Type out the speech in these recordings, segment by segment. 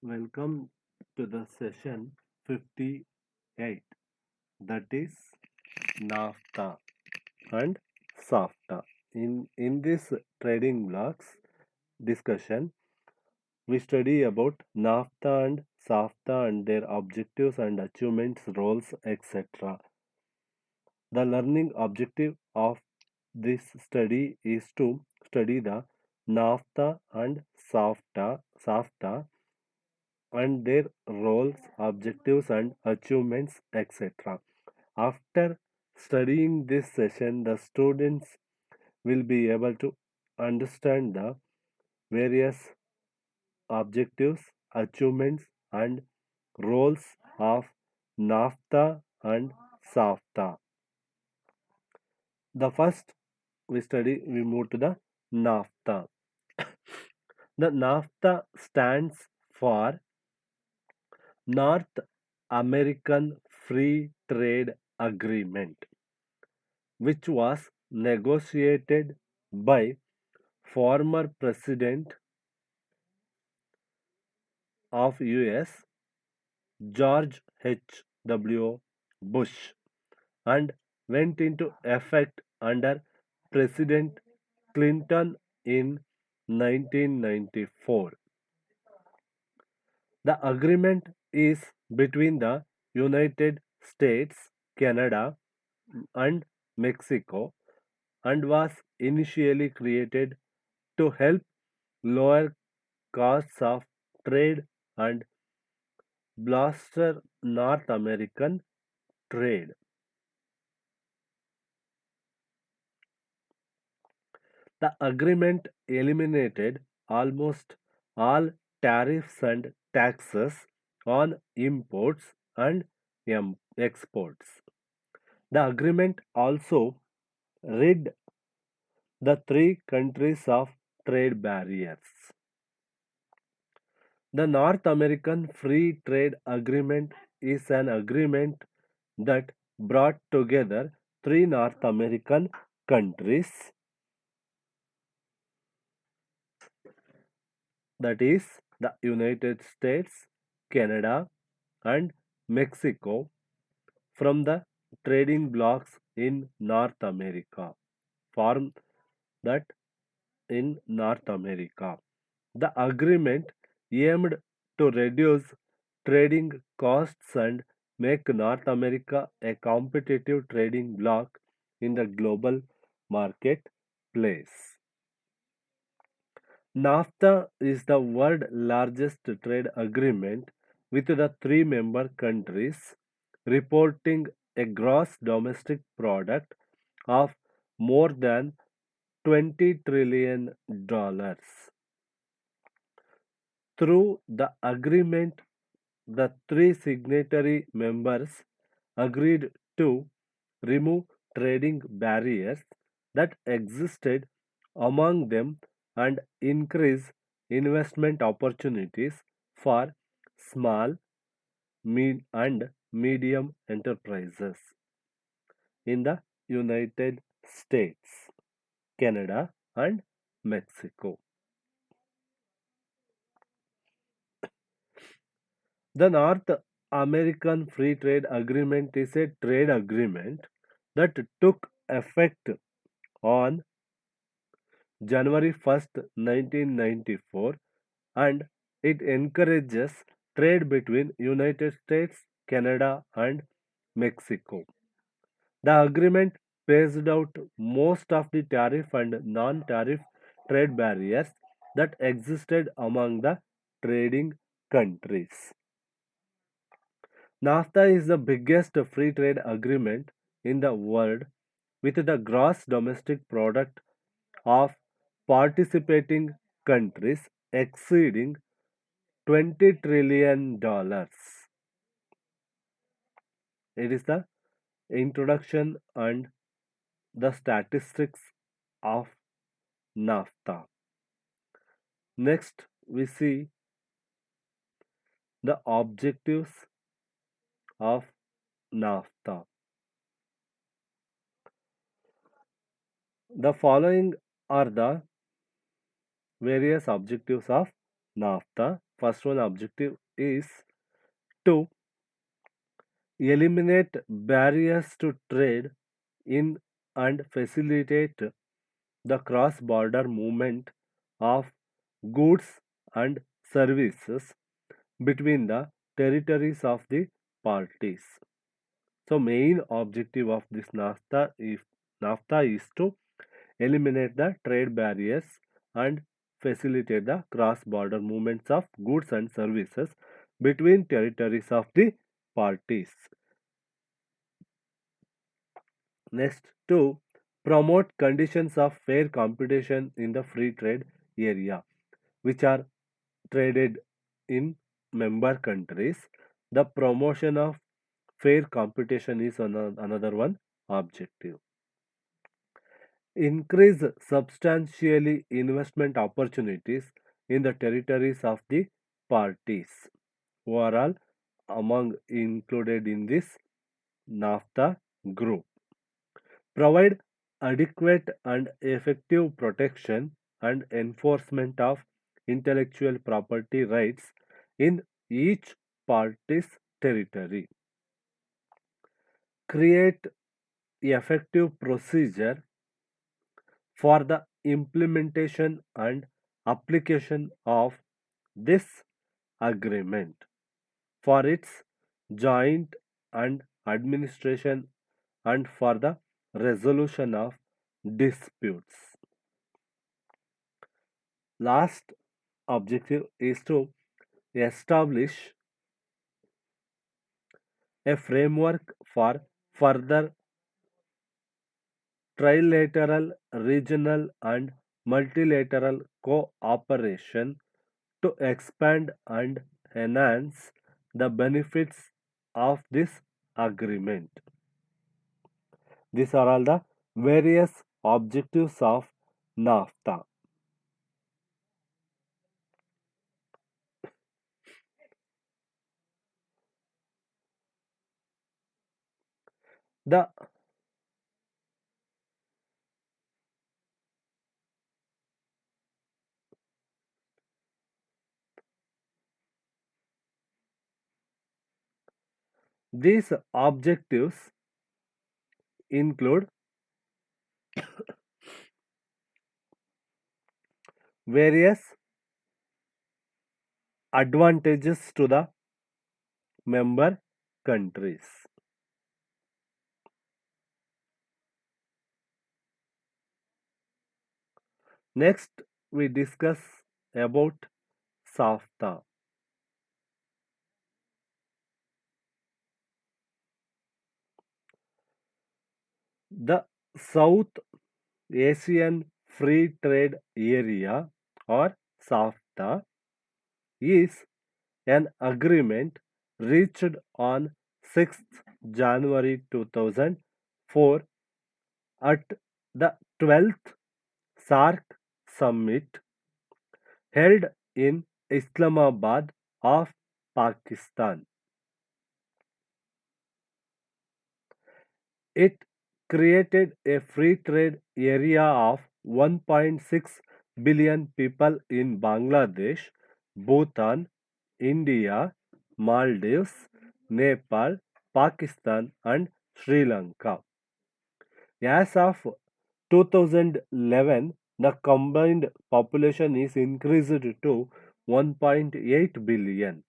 Welcome to the session 58, that is NAFTA and SAFTA. In this trading blocks discussion, we study about NAFTA and SAFTA and their objectives and achievements, roles, etc. The learning objective of this study is to study the NAFTA and SAFTA and their roles, objectives, and achievements, etc. After studying this session, the students will be able to understand the various objectives, achievements, and roles of NAFTA and SAFTA. The first we move to the NAFTA. The NAFTA stands for North American Free Trade Agreement, which was negotiated by former President of US George H.W. Bush and went into effect under President Clinton in 1994. The agreement is between the United States, Canada, and Mexico and was initially created to help lower costs of trade and bolster North American trade. The agreement eliminated almost all tariffs and taxes on imports and exports. The agreement also rid the three countries of trade barriers. The North American Free Trade Agreement is an agreement that brought together three North American countries, that is, the United States, Canada, and Mexico, from the trading blocs in North America. Form that in North America. The agreement aimed to reduce trading costs and make North America a competitive trading bloc in the global marketplace. NAFTA is the world's largest trade agreement with the three member countries reporting a gross domestic product of more than $20 trillion. Through the agreement, the three signatory members agreed to remove trading barriers that existed among them and increase investment opportunities for small and medium enterprises in the United States, Canada, and Mexico. The North American Free Trade Agreement is a trade agreement that took effect on January 1st, 1994, and it encourages trade between United States, Canada, and Mexico. The agreement phased out most of the tariff and non-tariff trade barriers that existed among the trading countries. NAFTA is the biggest free trade agreement in the world with the gross domestic product of participating countries exceeding $20 trillion. It is the introduction and the statistics of NAFTA. Next, we see the objectives of NAFTA. The following are the various objectives of NAFTA. first one objective is to eliminate barriers to trade in and facilitate the cross border movement of goods and services between the territories of the parties. So, main objective of this NAFTA is to eliminate the trade barriers and facilitate the cross border movements of goods and services between territories of the parties. Next, to promote conditions of fair competition in the free trade area, which are traded in member countries. The promotion of fair competition is another one objective. Increase substantially investment opportunities in the territories of the parties. Overall, among included in this NAFTA group. Provide adequate and effective protection and enforcement of intellectual property rights in each party's territory. Create effective procedure for the implementation and application of this agreement for its joint and administration and for the resolution of disputes. Last objective is to establish a framework for further trilateral, regional, and multilateral cooperation to expand and enhance the benefits of this agreement. These are all the various objectives of NAFTA. The these objectives include various advantages to the member countries. Next, we discuss about SAFTA. The South Asian Free Trade Area or SAFTA is an agreement reached on 6th January 2004 at the 12th SAARC summit held in Islamabad of Pakistan. It created a free trade area of 1.6 billion people in Bangladesh, Bhutan, India, Maldives, Nepal, Pakistan, and Sri Lanka. As of 2011, the combined population is increased to 1.8 billion.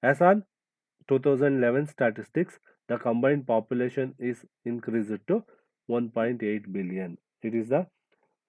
As on 2011 statistics, the combined population is increased to 1.8 billion. It is the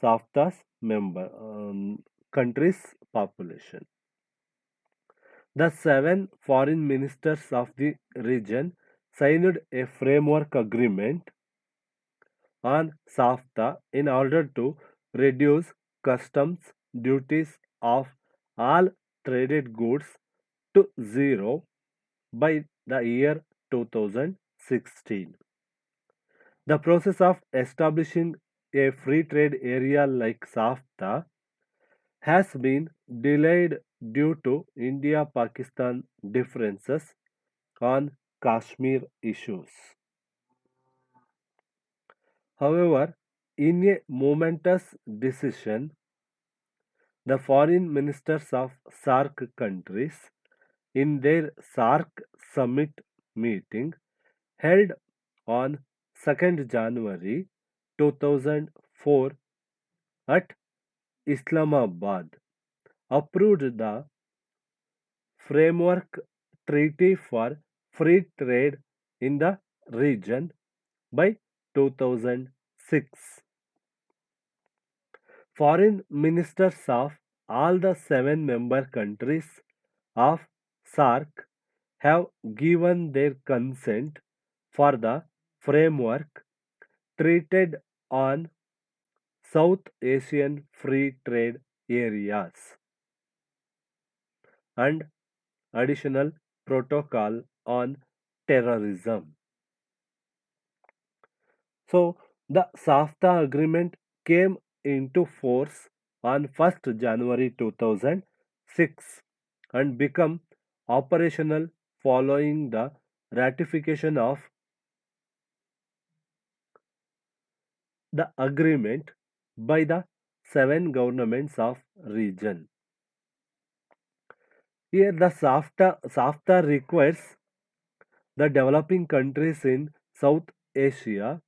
SAFTA's member countries' population. The seven foreign ministers of the region signed a framework agreement on SAFTA in order to reduce customs duties of all traded goods to zero by the year 2016. The process of establishing a free trade area like SAFTA has been delayed due to India Pakistan differences on Kashmir issues. However, in a momentous decision, The foreign ministers of SAARC countries, in their SAARC summit meeting held on 2nd January 2004 at Islamabad, approved the Framework Treaty for Free Trade in the region by 2006. Foreign ministers of all the seven member countries of SAARC have given their consent for the framework treated on South Asian Free Trade Areas and additional protocol on terrorism. So the SAFTA agreement came into force on 1st January 2006 and became operational following the ratification of the agreement by the seven governments of region. Here the SAFTA requires the developing countries in South Asia,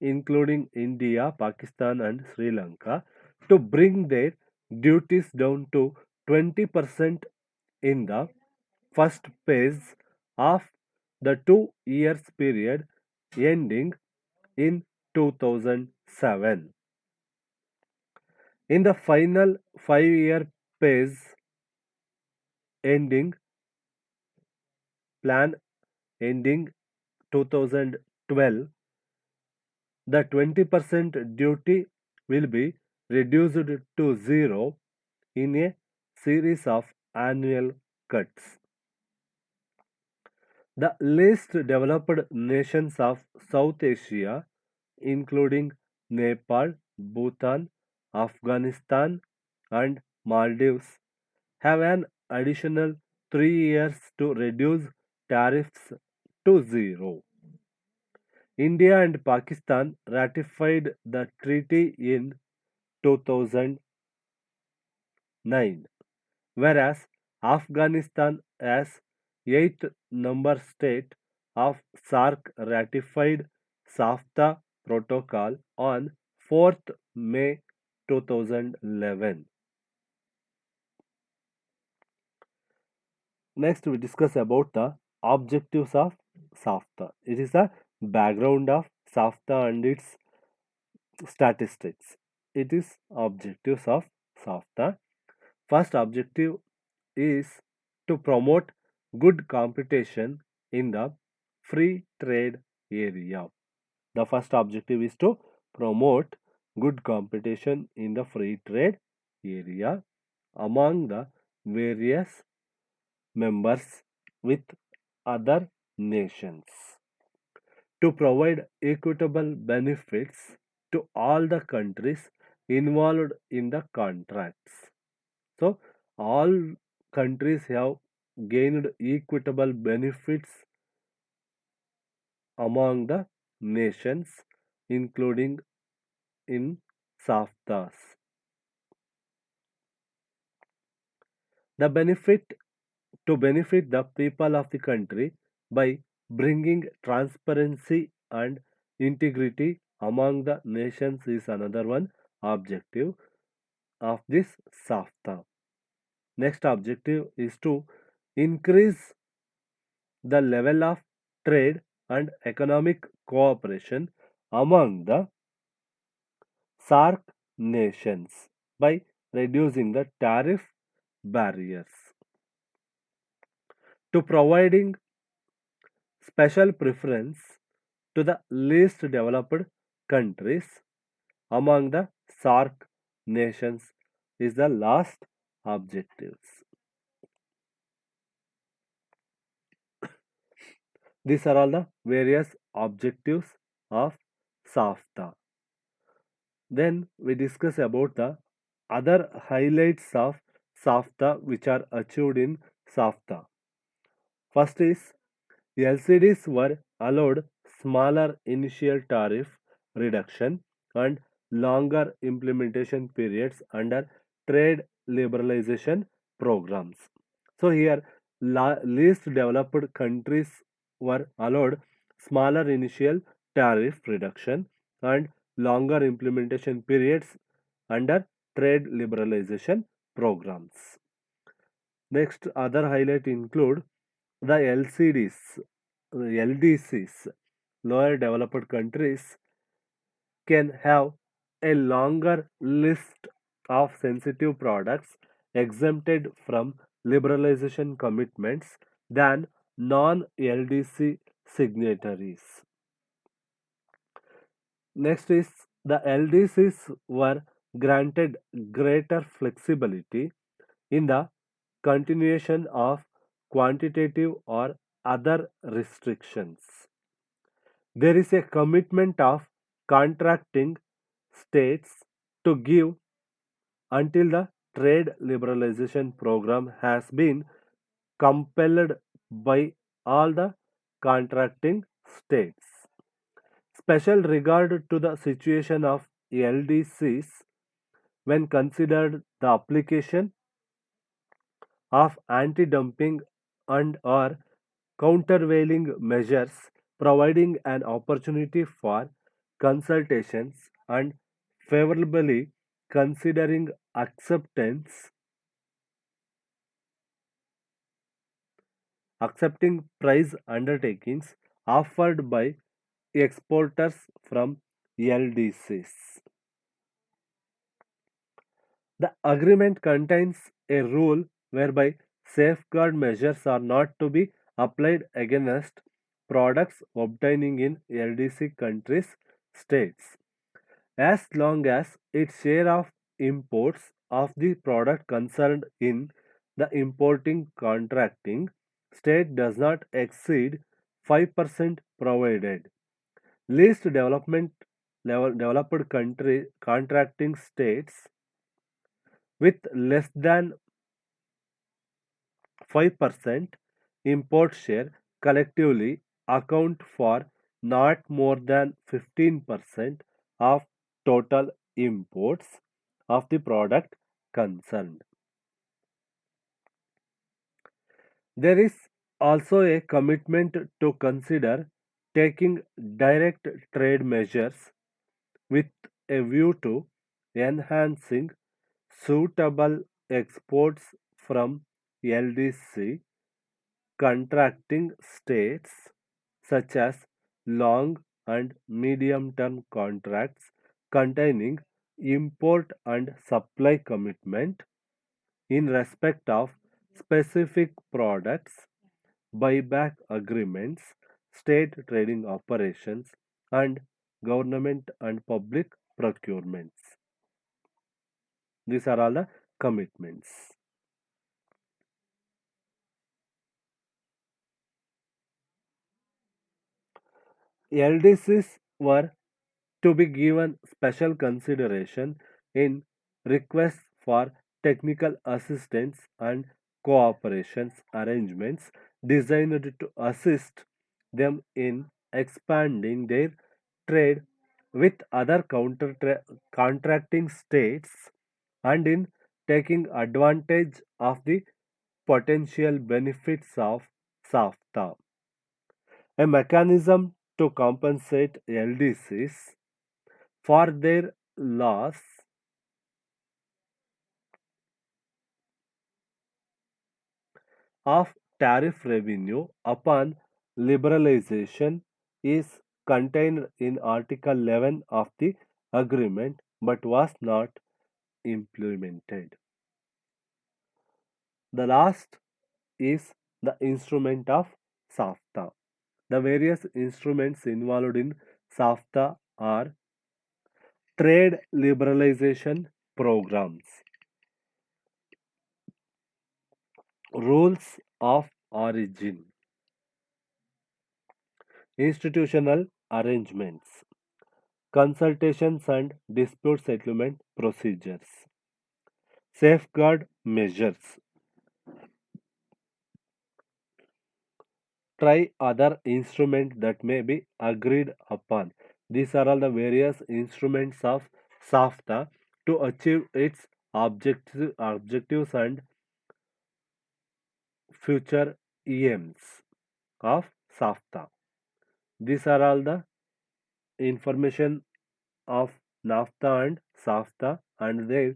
including India, Pakistan, and Sri Lanka, to bring their duties down to 20% in the first phase of the 2 years period ending in 2007. In the final 5 year phase ending plan ending 2012, the 20% duty will be reduced to zero in a series of annual cuts. The least developed nations of South Asia, including Nepal, Bhutan, Afghanistan, and Maldives, have an additional 3 years to reduce tariffs to zero. India and Pakistan ratified the treaty in 2009, whereas Afghanistan, as eighth number state of SAARC, ratified SAFTA protocol on 4th May 2011. Next, we discuss about the objectives of SAFTA. It is the background of SAFTA and its statistics. It is objectives of SAFTA. First objective is to promote good competition in the free trade area. The first objective is to promote good competition in the free trade area among the various members with other nations, to provide equitable benefits to all the countries involved in the contracts. So, all countries have gained equitable benefits among the nations, including in SAFTAs. The benefit to benefit the people of the country by bringing transparency and integrity among the nations is another one objective of this SAFTA. Next objective is to increase the level of trade and economic cooperation among the SAARC nations by reducing the tariff barriers, to providing special preference to the least developed countries among the SAARC nations is the last objectives. These are all the various objectives of SAFTA. Then we discuss about the other highlights of SAFTA which are achieved in SAFTA. First is LCDs were allowed smaller initial tariff reduction and longer implementation periods under trade liberalization programs. So here, least developed countries were allowed smaller initial tariff reduction and longer implementation periods under trade liberalization programs. Next, other highlight include the LCDs, LDCs, lower developed countries can have a longer list of sensitive products exempted from liberalization commitments than non LDC signatories. Next is the LDCs were granted greater flexibility in the continuation of quantitative or other restrictions. There is a commitment of contracting states to give until the trade liberalization program has been compelled by all the contracting states. Special regard to the situation of LDCs when considered the application of anti-dumping and or countervailing measures, providing an opportunity for consultations and favorably considering accepting price undertakings offered by exporters from LDCs. The agreement contains a rule whereby safeguard measures are not to be applied against products obtaining in LDC countries states as long as its share of imports of the product concerned in the importing contracting state does not exceed 5% provided. Least development level developed country contracting states with less than 5% import share collectively account for not more than 15% of total imports of the product concerned. There is also a commitment to consider taking direct trade measures with a view to enhancing suitable exports from LDC contracting states such as long and medium term contracts containing import and supply commitment in respect of specific products, buyback agreements, state trading operations, and government and public procurements. These are all the commitments. LDCs were to be given special consideration in requests for technical assistance and cooperation arrangements designed to assist them in expanding their trade with other contracting states and in taking advantage of the potential benefits of SAFTA, a mechanism to compensate LDCs for their loss of tariff revenue upon liberalization is contained in Article 11 of the agreement but was not implemented. The last is the instrument of SAFTA. The various instruments involved in SAFTA are trade liberalization programs, rules of origin, institutional arrangements, consultations and dispute settlement procedures, safeguard measures, try other instruments that may be agreed upon. These are all the various instruments of SAFTA to achieve its objectives and future aims of SAFTA. These are all the information of NAFTA and SAFTA and their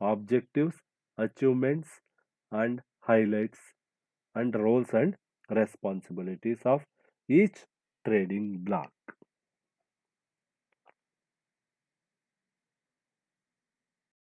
objectives, achievements, and highlights, and roles and responsibilities of each trading bloc.